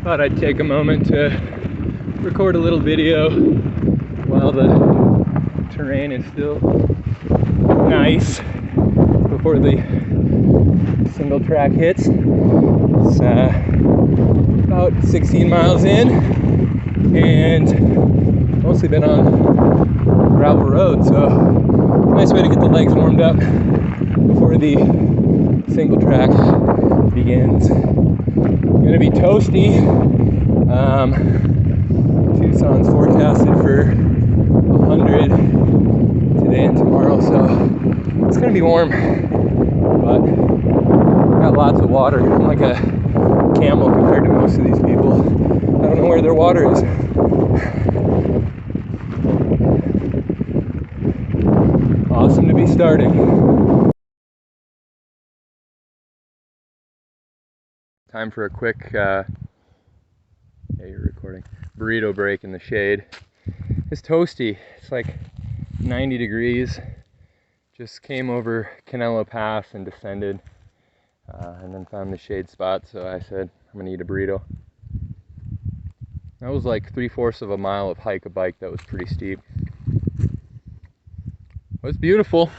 Thought I'd take a moment to record a little video while the terrain is still nice before the single track hits. It's about 16 miles in and mostly been on gravel road, so nice way to get the legs warmed up before the single track begins. Gonna be toasty. Tucson's forecasted for 100 today and tomorrow, so it's gonna be warm, but got lots of water. I'm like a camel compared to most of these people. I don't know where their water is. Awesome to be starting. Time for a quick yeah, you're recording. Burrito break in the shade. It's toasty. It's like 90 degrees. Just came over Canelo Pass and descended, and then found the shade spot, so I said I'm gonna eat a burrito. That was like 3/4 of a mile of hike-a-bike. That was pretty steep. It was beautiful.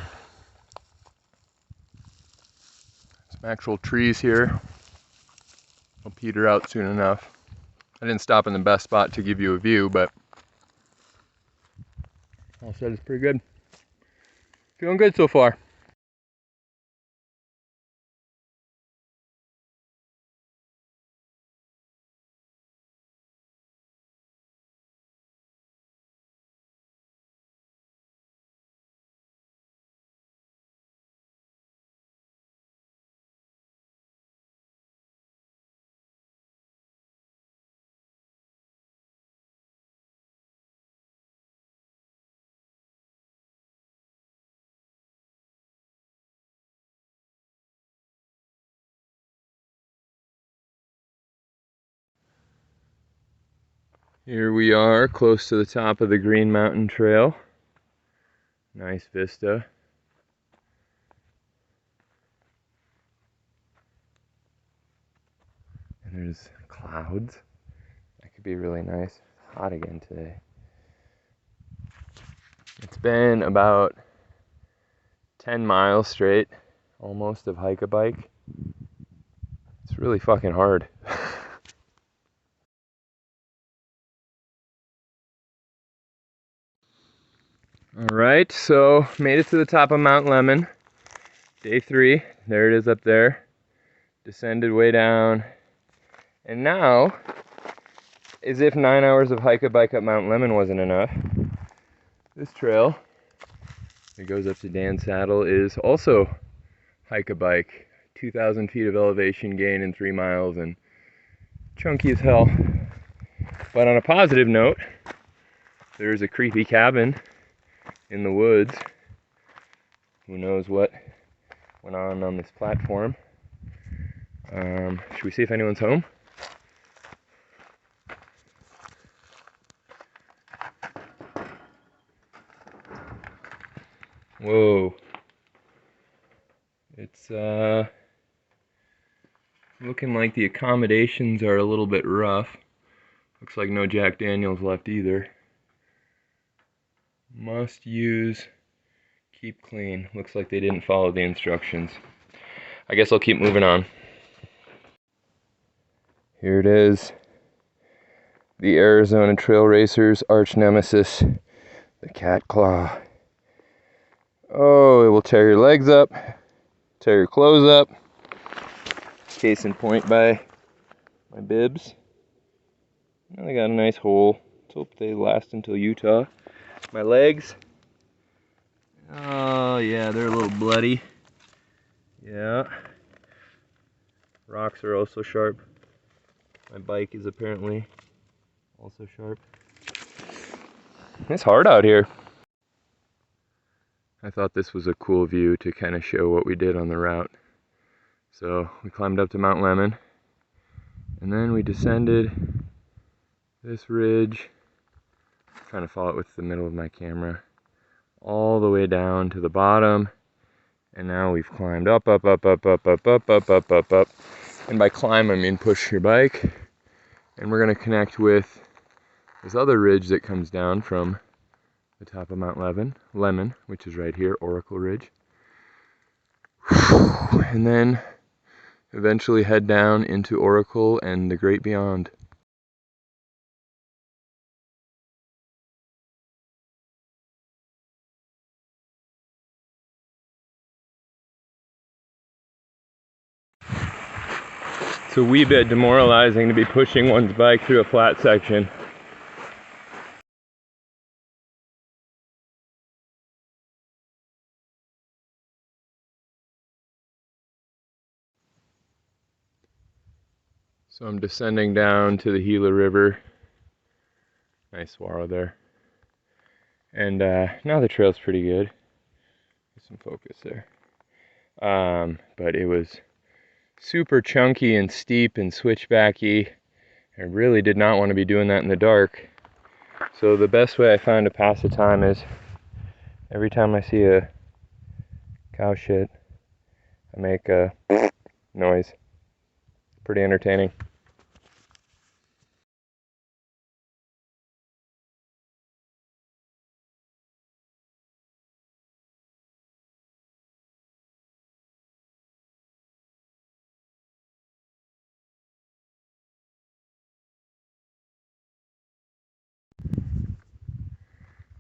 Some actual trees here. I'll peter out soon enough. I didn't stop in the best spot to give you a view, but all said it's pretty good. Feeling good so far. Here we are, close to the top of the Green Mountain Trail. Nice vista. And there's clouds. That could be really nice. It's hot again today. It's been about 10 miles straight, almost, of hike-a-bike. It's really fucking hard. Alright, so made it to the top of Mount Lemmon. Day 3, there it is up there. Descended way down. And now, as if 9 hours of hike-a-bike up Mount Lemmon wasn't enough, this trail that goes up to Dan Saddle is also hike-a-bike. 2,000 feet of elevation gain in 3 miles and chunky as hell. But on a positive note, there's a creepy cabin in the woods. Who knows what went on this platform. Should we see if anyone's home? Whoa. It's looking like the accommodations are a little bit rough. Looks like no Jack Daniels left either. Must use, keep clean. Looks like they didn't follow the instructions. I guess I'll keep moving on. Here it is. The Arizona Trail Racers' arch nemesis, the cat claw. Oh, it will tear your legs up, tear your clothes up. Case in point by my bibs. Well, they got a nice hole. Let's hope they last until Utah. My legs. Oh yeah, they're a little bloody. Yeah. Rocks are also sharp. My bike is apparently also sharp. It's hard out here. I thought this was a cool view to kind of show what we did on the route. So we climbed up to Mount Lemmon, and then we descended this ridge. I'm trying to follow it with the middle of my camera, all the way down to the bottom, and now we've climbed up, up, up, up, up, up, up, up, up, up, up, up. And by climb I mean push your bike And we're gonna connect with this other ridge that comes down from the top of Mount Lemon, which is right here, Oracle Ridge. And then eventually head down into Oracle and the great beyond. It's a wee bit demoralizing to be pushing one's bike through a flat section. So I'm descending down to the Gila River. Nice swallow there. And now the trail's pretty good. Get some focus there. But it was super chunky and steep and switchbacky. I really did not want to be doing that in the dark. So the best way I found to pass the time is every time I see a cow shit, I make a noise. Pretty entertaining.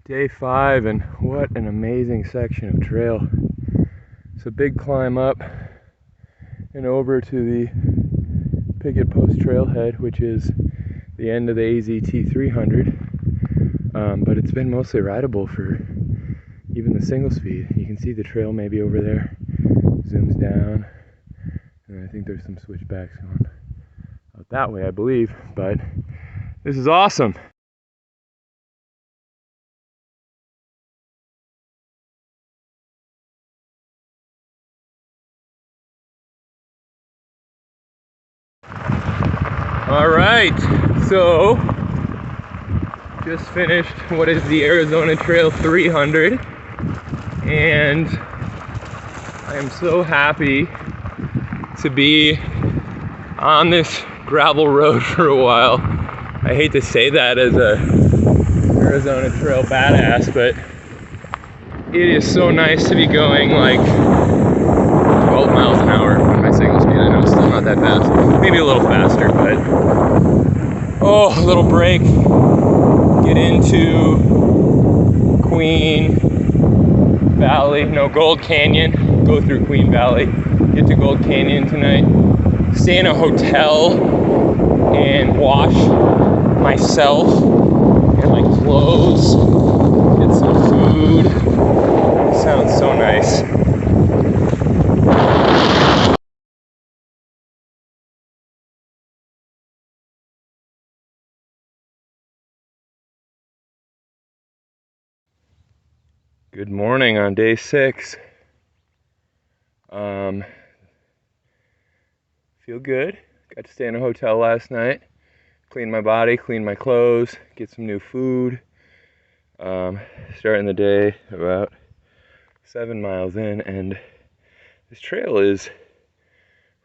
Day 5, and what an amazing section of trail. It's a big climb up and over to the Picket Post Trailhead, which is the end of the AZT800. But it's been mostly rideable for even the single speed. You can see the trail maybe over there. Zooms down, and I think there's some switchbacks going out that way, I believe. But this is awesome. All right, so just finished what is the Arizona Trail 300, and I am so happy to be on this gravel road for a while. I hate to say that as a Arizona Trail badass, but it is so nice to be going like 12 miles an hour on my single speed. I know it's still not that fast, maybe a little faster, but oh, a little break. Get into Gold Canyon, go through Queen Valley, get to Gold Canyon tonight, stay in a hotel and wash myself and my clothes, get some food. It sounds so nice. Good morning on day 6. Feel good. Got to stay in a hotel last night. Clean my body, clean my clothes, get some new food. Starting the day about 7 miles in, and this trail is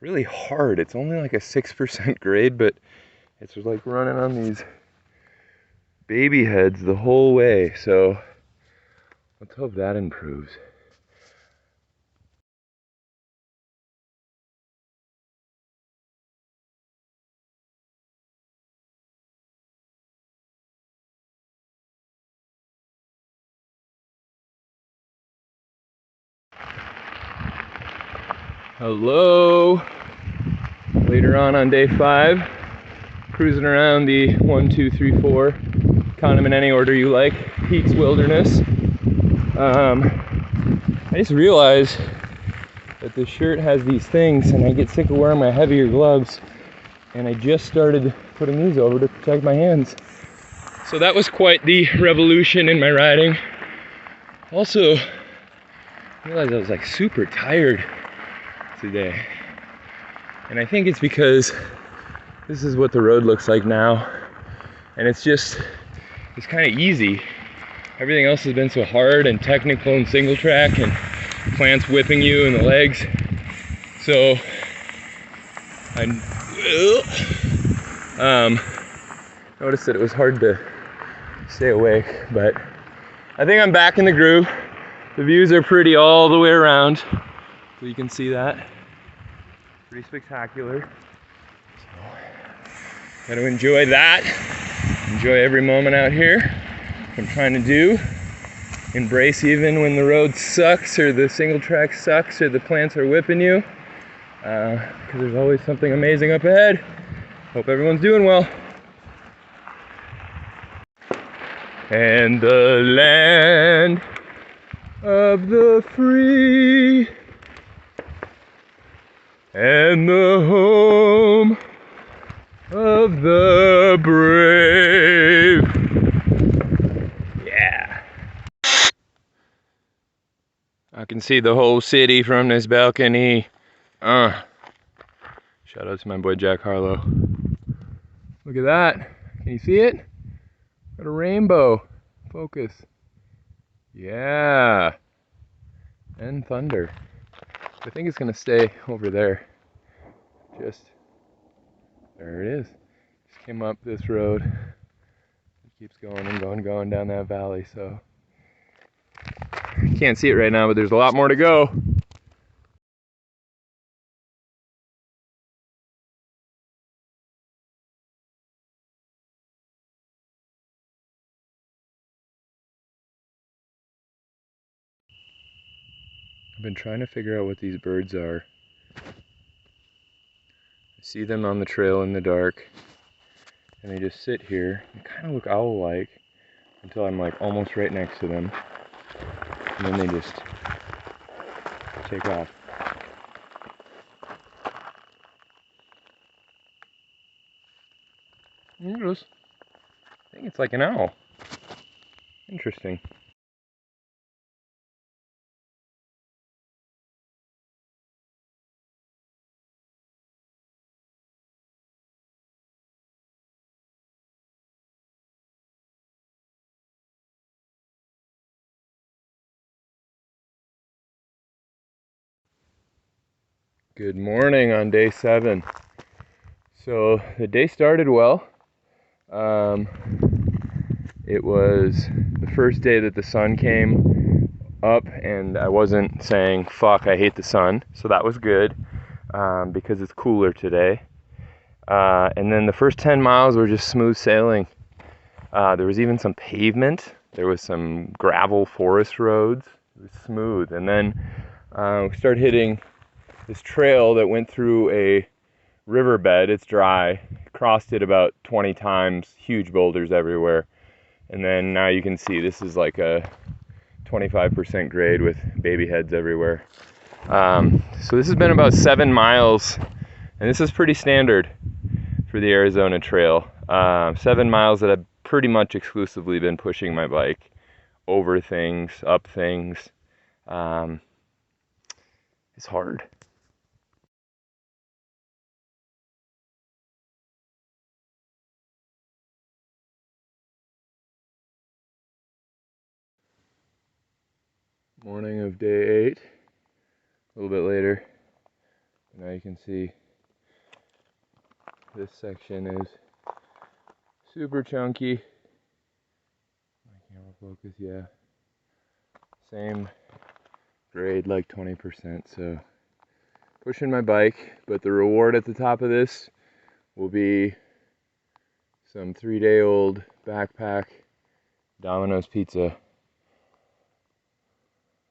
really hard. It's only like a 6% grade, but it's like running on these baby heads the whole way. So let's hope that improves. Hello. Later on day 5, cruising around the 1, 2, 3, 4, count them in any order you like, Peaks Wilderness. I just realized that this shirt has these things, and I get sick of wearing my heavier gloves, and I just started putting these over to protect my hands. So that was quite the revolution in my riding. Also, I realized I was like super tired today. And I think it's because this is what the road looks like now. And it's kind of easy. Everything else has been so hard and technical and single track and plants whipping you in the legs. So Noticed that it was hard to stay awake, but I think I'm back in the groove. The views are pretty all the way around, so you can see that. Pretty spectacular. So, gotta enjoy that. Enjoy every moment out here. I'm trying to do. Embrace even when the road sucks, or the single track sucks, or the plants are whipping you. Because there's always something amazing up ahead. Hope everyone's doing well. And the land of the free, and the home of the brave. Yeah. I can see the whole city from this balcony. Shout out to my boy Jack Harlow. Look at that. Can you see it? Got a rainbow. Focus. Yeah. And thunder. I think it's gonna stay over there. Just there it is. Just came up this road. It keeps going and going down that valley, so can't see it right now, but there's a lot more to go. I've been trying to figure out what these birds are. I see them on the trail in the dark, and they just sit here. They kind of look owl-like until I'm like almost right next to them, and then they just take off. There it goes. I think it's like an owl. Interesting. Good morning on day 7. So the day started well. It was the first day that the sun came up, and I wasn't saying, fuck, I hate the sun. So that was good, because it's cooler today. And then the first 10 miles were just smooth sailing. There was even some pavement. There was some gravel forest roads. It was smooth. And then we started hitting this trail that went through a riverbed. It's dry. Crossed it about 20 times. Huge boulders everywhere. And then now you can see this is like a 25% grade with baby heads everywhere. So this has been about 7 miles, and this is pretty standard for the Arizona Trail. 7 miles that I've pretty much exclusively been pushing my bike over things, up things. It's hard. Morning of day 8, a little bit later. Now you can see this section is super chunky. My camera focus, yeah. Same grade, like 20%, so pushing my bike, but the reward at the top of this will be some 3-day-old backpack Domino's pizza,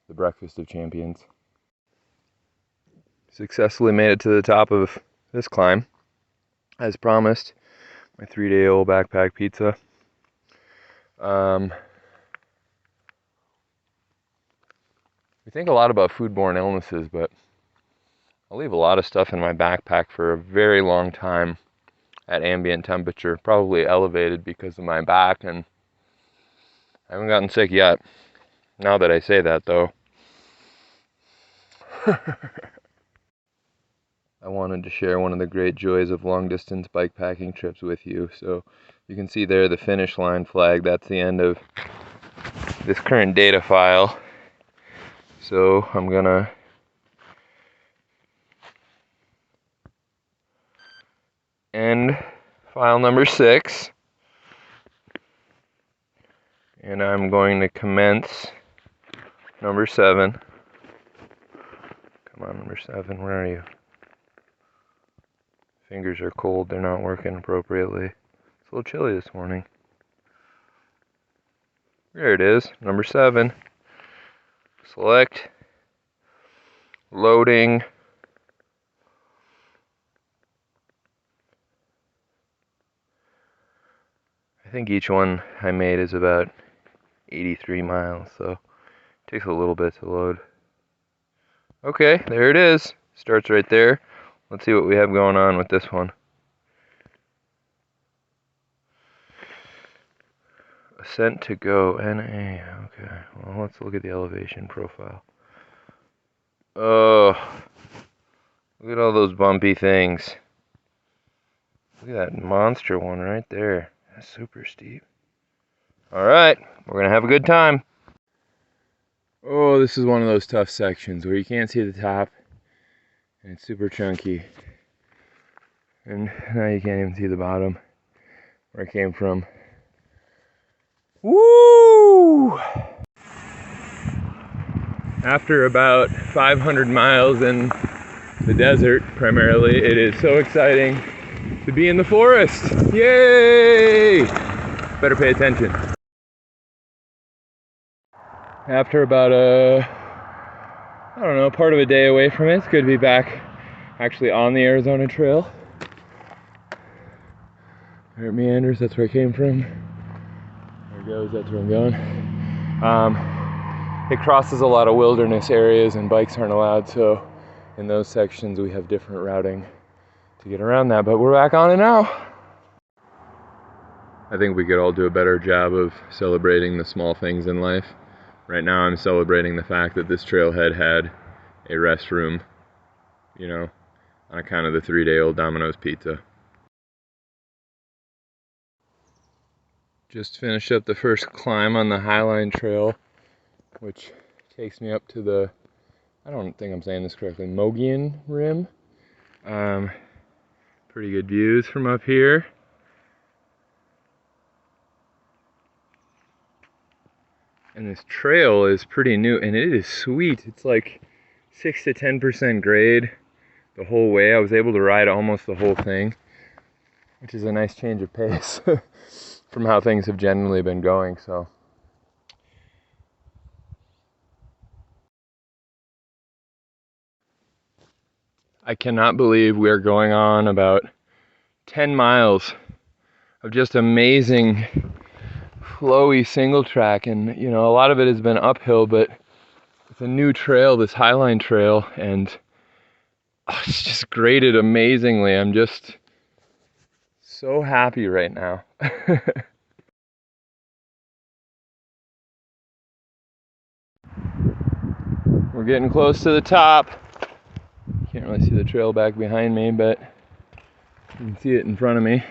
the breakfast of champions. Successfully made it to the top of this climb, as promised. My 3-day-old backpack pizza. We think a lot about foodborne illnesses, but I'll leave a lot of stuff in my backpack for a very long time at ambient temperature, probably elevated because of my back, and I haven't gotten sick yet. Now that I say that, though. I wanted to share one of the great joys of long-distance bikepacking trips with you. So you can see there the finish line flag. That's the end of this current data file. So I'm gonna end file number 6. And I'm going to commence number 7. Come on, number 7, where are you? Fingers are cold, they're not working appropriately. It's a little chilly this morning. There it is, number 7. Select. Loading. I think each one I made is about 83 miles, so it takes a little bit to load. Okay, there it is. Starts right there. Let's see what we have going on with this one. Ascent to go, NA. Okay, well, let's look at the elevation profile. Oh, look at all those bumpy things. Look at that monster one right there. That's super steep. Alright, we're gonna have a good time. Oh, this is one of those tough sections where you can't see the top and it's super chunky. And now you can't even see the bottom where it came from. Woo! After about 500 miles in the desert, primarily, it is so exciting to be in the forest. Yay! Better pay attention. After about I don't know, part of a day away from it, it's good to be back actually on the Arizona Trail. There it meanders, that's where I came from. There it goes, that's where I'm going. It crosses a lot of wilderness areas and bikes aren't allowed, so in those sections we have different routing to get around that, but we're back on it now. I think we could all do a better job of celebrating the small things in life. Right now I'm celebrating the fact that this trailhead had a restroom, you know, on account of the 3-day-old Domino's pizza. Just finished up the first climb on the Highline Trail, which takes me up to the, I don't think I'm saying this correctly, Mogollon Rim. Pretty good views from up here. And this trail is pretty new, and it is sweet. It's like 6 to 10% grade the whole way. I was able to ride almost the whole thing, which is a nice change of pace from how things have generally been going, so. I cannot believe we are going on about 10 miles of just amazing flowy single track, and you know, a lot of it has been uphill, but it's a new trail, this Highline Trail, and it's just graded amazingly. I'm just so happy right now. We're getting close to the top. Can't really see the trail back behind me, but you can see it in front of me.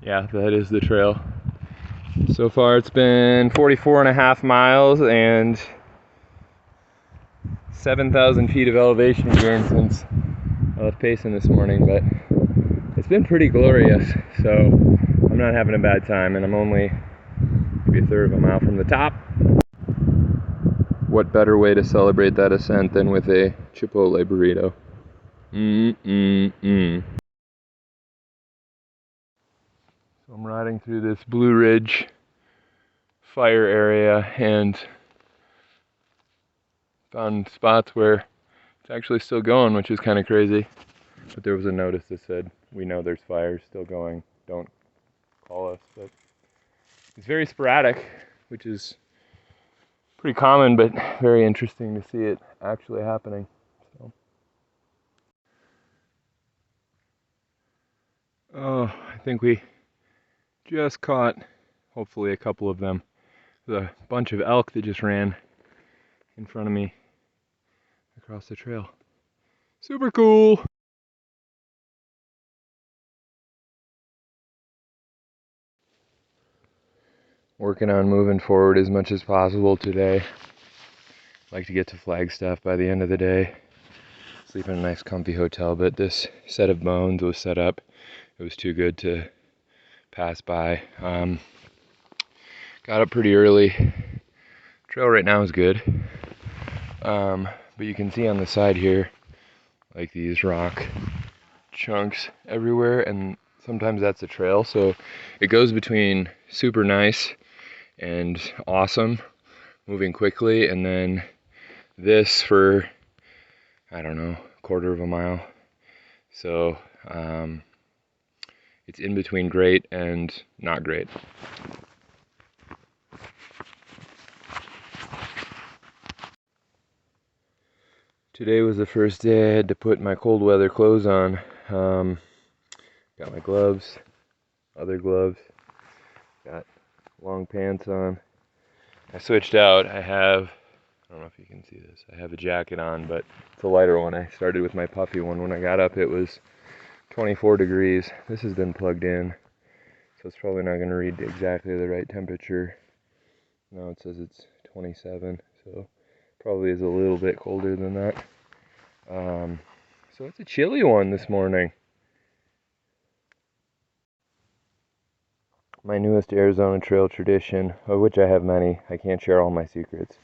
Yeah, that is the trail. So far it's been 44.5 miles and 7,000 feet of elevation gain since I left pacing this morning, but it's been pretty glorious, so I'm not having a bad time, and I'm only maybe a third of a mile from the top. What better way to celebrate that ascent than with a Chipotle burrito? So I'm riding through this Blue Ridge fire area and found spots where it's actually still going, which is kind of crazy. But there was a notice that said, "We know there's fires still going, don't call us." But it's very sporadic, which is pretty common, but very interesting to see it actually happening. So. Oh, I think we just caught, hopefully, a couple of them. There's a bunch of elk that just ran in front of me across the trail. Super cool! Working on moving forward as much as possible today. Like to get to Flagstaff by the end of the day. Sleep in a nice comfy hotel, but this set of bones was set up. It was too good to pass by. Got up pretty early. Trail right now is good. But you can see on the side here, like these rock chunks everywhere, and sometimes that's a trail. So it goes between super nice and awesome, moving quickly, and then this for, I don't know, a quarter of a mile. So it's in between great and not great. Today was the first day I had to put my cold weather clothes on. Got my gloves, other gloves, got long pants on. I switched out. I don't know if you can see this, I have a jacket on, but it's a lighter one. I started with my puffy one. When I got up it was 24 degrees. This has been plugged in, so it's probably not going to read exactly the right temperature. Now it says it's 27, so probably is a little bit colder than that. So it's a chilly one this morning. My newest Arizona trail tradition, of which I have many, I can't share all my secrets,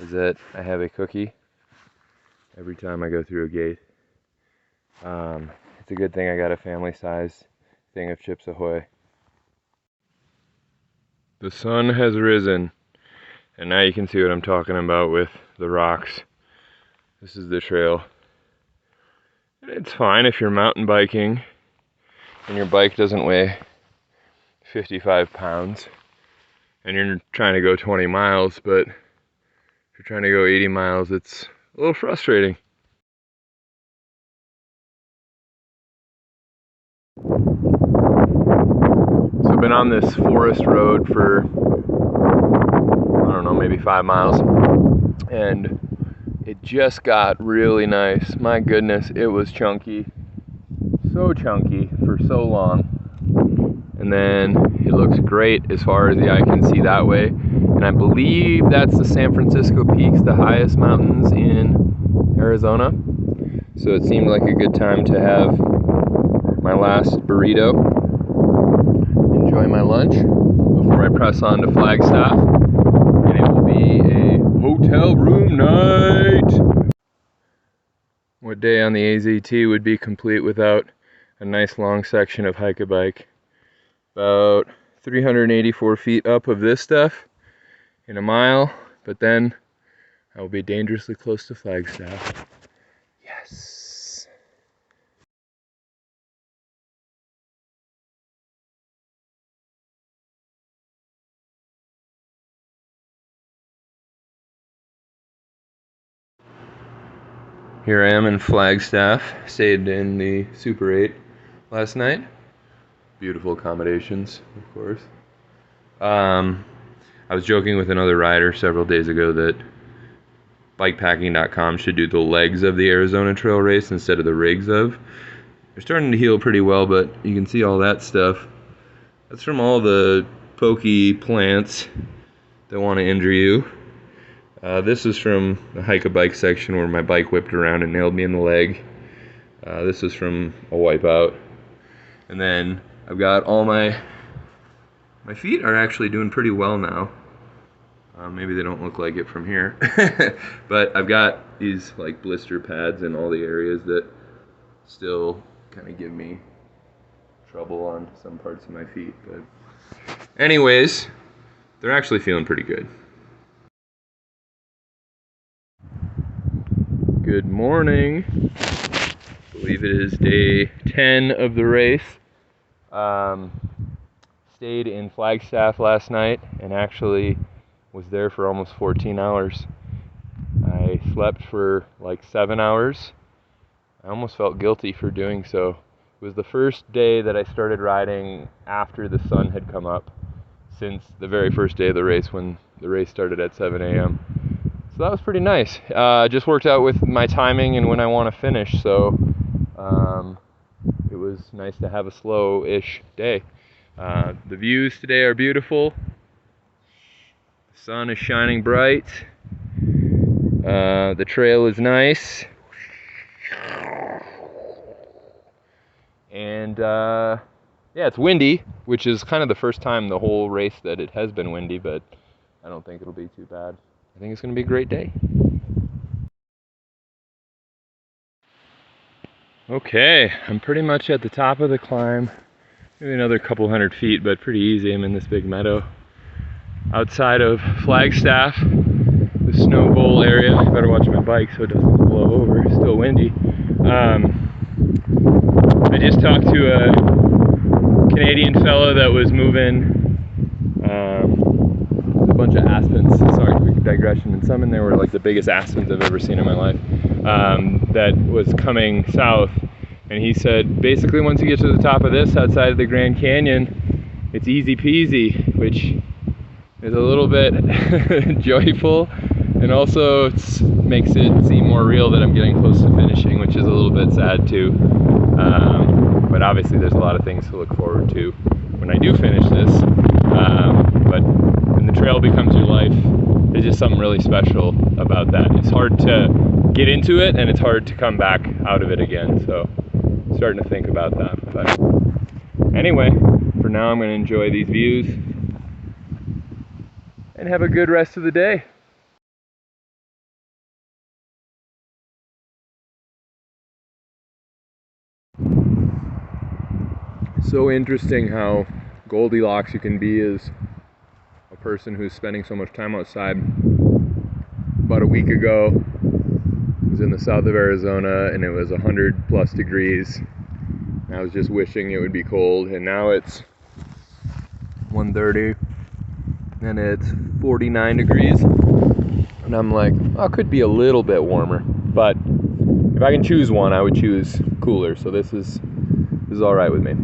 is that I have a cookie every time I go through a gate. It's a good thing I got a family-sized thing of Chips Ahoy. The sun has risen, and now you can see what I'm talking about with the rocks. This is the trail. It's fine if you're mountain biking and your bike doesn't weigh 55 pounds and you're trying to go 20 miles, but if you're trying to go 80 miles, it's a little frustrating. So I've been on this forest road for, I don't know, maybe 5 miles, and it just got really nice. My goodness, it was chunky. So chunky for so long. And then it looks great as far as the eye can see that way. And I believe that's the San Francisco Peaks, the highest mountains in Arizona. So it seemed like a good time to have my last burrito, enjoy my lunch before I press on to Flagstaff. And it will be a hotel room night. What day on the AZT would be complete without a nice long section of hike-a-bike? About 384 feet up of this stuff in a mile, but then I will be dangerously close to Flagstaff. Yes. Here I am in Flagstaff. Stayed in the Super 8 last night. Beautiful accommodations, of course. I was joking with another rider several days ago that bikepacking.com should do the legs of the Arizona Trail race instead of the rigs of. They're starting to heal pretty well, but you can see all that stuff. That's from all the pokey plants that want to injure you. This is from the hike-a-bike section where my bike whipped around and nailed me in the leg. This is from a wipeout. And then I've got all my feet are actually doing pretty well now. Maybe they don't look like it from here. But I've got these like blister pads in all the areas that still kind of give me trouble on some parts of my feet. But anyways, they're actually feeling pretty good. Good morning. I believe it is day 10 of the race. Stayed in Flagstaff last night and actually was there for almost 14 hours. I slept for like 7 hours. I almost felt guilty for doing so. It was the first day that I started riding after the sun had come up since the very first day of the race, when the race started at 7 a.m. So that was pretty nice. Just worked out with my timing and when I want to finish, so it was nice to have a slow-ish day. The views today are beautiful. The sun is shining bright. The trail is nice. And yeah, Yeah, it's windy, which is kind of the first time the whole race that it has been windy, but I don't think it'll be too bad. I think it's going to be a great day. Okay, I'm pretty much at the top of the climb. Maybe another couple hundred feet, but pretty easy. I'm in this big meadow. Outside of Flagstaff, the snow bowl area. I better watch my bike so it doesn't blow over. It's still windy. I just talked to a Canadian fellow that was moving a bunch of aspens. Sorry, quick digression. And some in there were like the biggest aspens I've ever seen in my life. That was coming south. And he said, basically, once you get to the top of this, outside of the Grand Canyon, it's easy peasy, which is a little bit joyful, and also it makes it seem more real that I'm getting close to finishing, which is a little bit sad too. But obviously there's a lot of things to look forward to when I do finish this. But when the trail becomes your life, there's just something really special about that. It's hard to get into it, and it's hard to come back out of it again. So I'm starting to think about that. But anyway, for now I'm going to enjoy these views and have a good rest of the day. So interesting how Goldilocks you can be as a person who's spending so much time outside. About a week ago, I was in the south of Arizona and it was 100+ degrees. I was just wishing it would be cold, and now it's 1:30 and it's 49 degrees. And I'm like, oh, it could be a little bit warmer, but if I can choose one, I would choose cooler. So this is all right with me.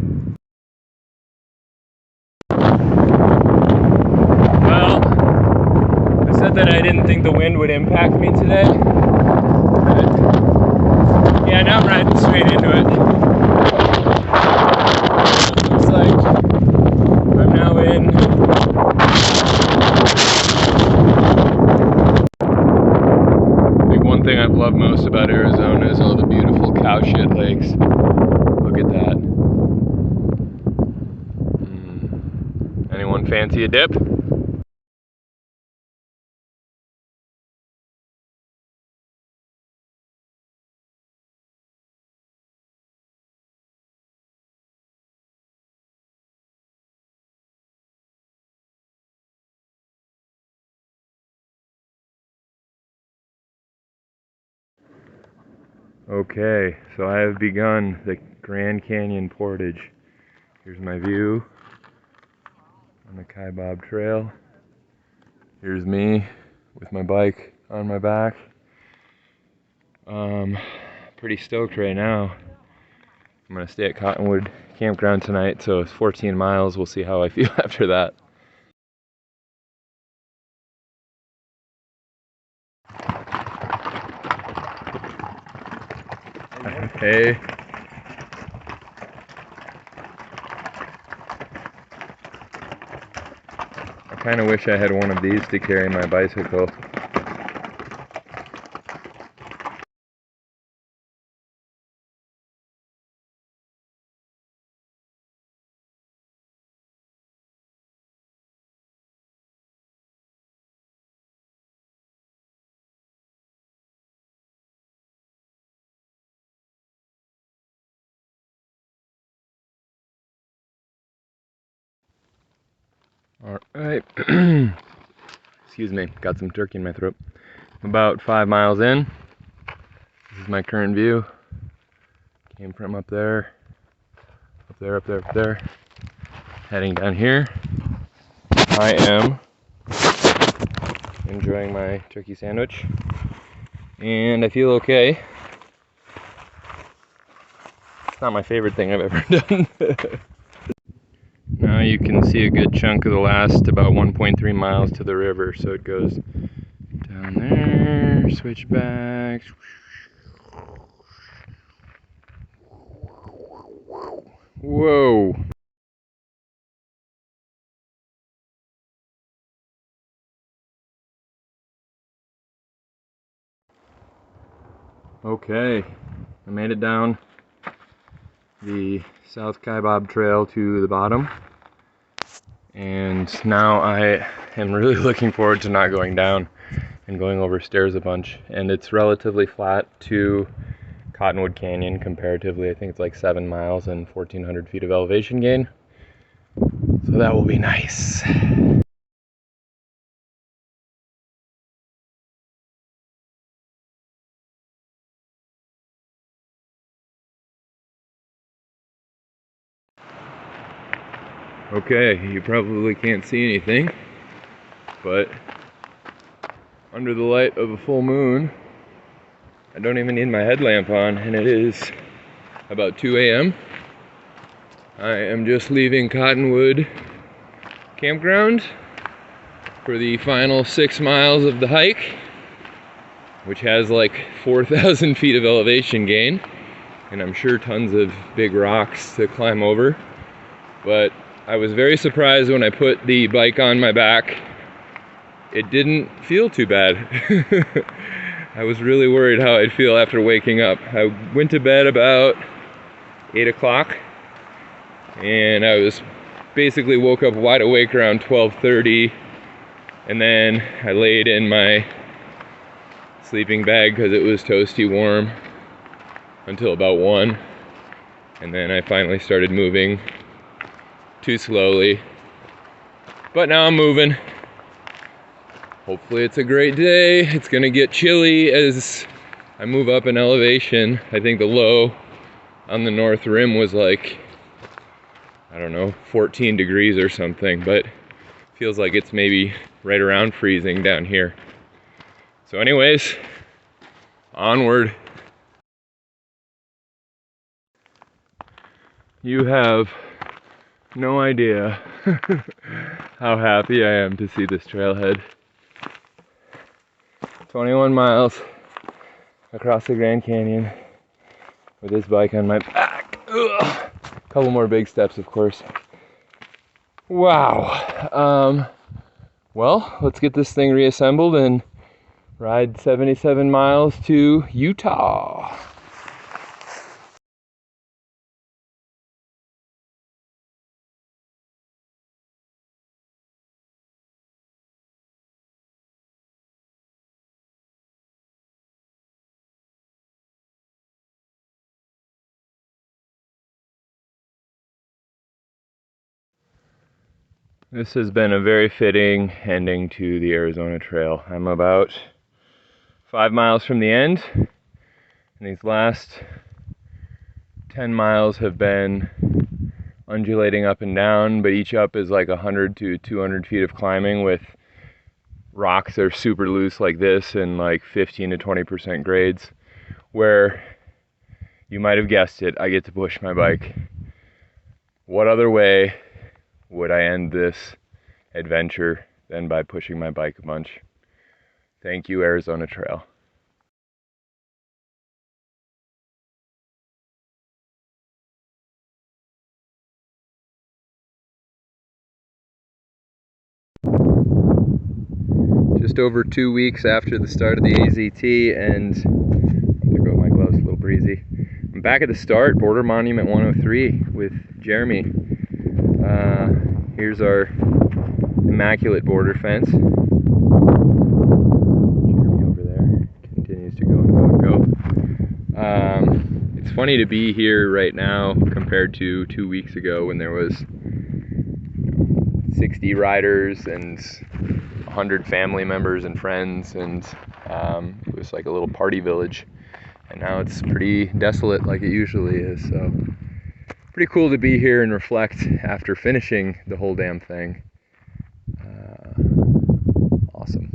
Well, I said that I didn't think the wind would impact me today, but yeah, now I'm riding straight into it. It looks like I'm now in one thing I've loved most about Arizona is all the beautiful cow shit lakes. Look at that. Anyone fancy a dip? Okay, so I have begun the Grand Canyon portage. Here's my view on the Kaibab Trail. Here's me with my bike on my back. Pretty stoked right now. I'm gonna stay at Cottonwood Campground tonight, so it's 14 miles. We'll see how I feel after that. Hey. I kind of wish I had one of these to carry my bicycle. Alright. Excuse me, got some turkey in my throat. About 5 miles in. This is my current view. Came from up there, up there, up there, up there. Heading down here. I am enjoying my turkey sandwich, and I feel okay. It's not my favorite thing I've ever done. Now you can see a good chunk of the last about 1.3 miles to the river, so it goes down there, switch back. Whoa. Okay, I made it down the South Kaibab Trail to the bottom. And now I am really looking forward to not going down and going over stairs a bunch. And it's relatively flat to Cottonwood Canyon comparatively. I think it's like 7 miles and 1,400 feet of elevation gain. So that will be nice. Okay, you probably can't see anything, but under the light of a full moon, I don't even need my headlamp on, and it is about 2 a.m. I am just leaving Cottonwood Campground for the final 6 miles of the hike, which has like 4,000 feet of elevation gain, and I'm sure tons of big rocks to climb over. But I was very surprised when I put the bike on my back. It didn't feel too bad. I was really worried how I'd feel after waking up. I went to bed about 8 o'clock, and I was basically woke up wide awake around 12:30, and then I laid in my sleeping bag because it was toasty warm until about 1, and then I finally started moving too slowly, but now I'm moving. Hopefully it's a great day. It's gonna get chilly as I move up in elevation. I think the low on the north rim was like, I don't know, 14 degrees or something, but feels like it's maybe right around freezing down here. So anyways, onward. You have no idea how happy I am to see this trailhead. 21 miles across the Grand Canyon with this bike on my back. Ugh. Couple more big steps, of course. Wow. Well, let's get this thing reassembled and ride 77 miles to Utah. This has been a very fitting ending to the Arizona Trail. I'm about 5 miles from the end, and these last 10 miles have been undulating up and down, but each up is like 100 to 200 feet of climbing with rocks that are super loose like this and like 15 to 20% grades, where you might have guessed it, I get to push my bike. What other way would I end this adventure than by pushing my bike a bunch? Thank you, Arizona Trail. Just over 2 weeks after the start of the AZT, and there go my gloves, a little breezy. I'm back at the start, Border Monument 103 with Jeremy. Here's our immaculate border fence. Jeremy over there continues to go and go and go. It's funny to be here right now compared to 2 weeks ago when there was 60 riders and 100 family members and friends, and it was like a little party village. And now it's pretty desolate like it usually is, so pretty cool to be here and reflect after finishing the whole damn thing. Awesome.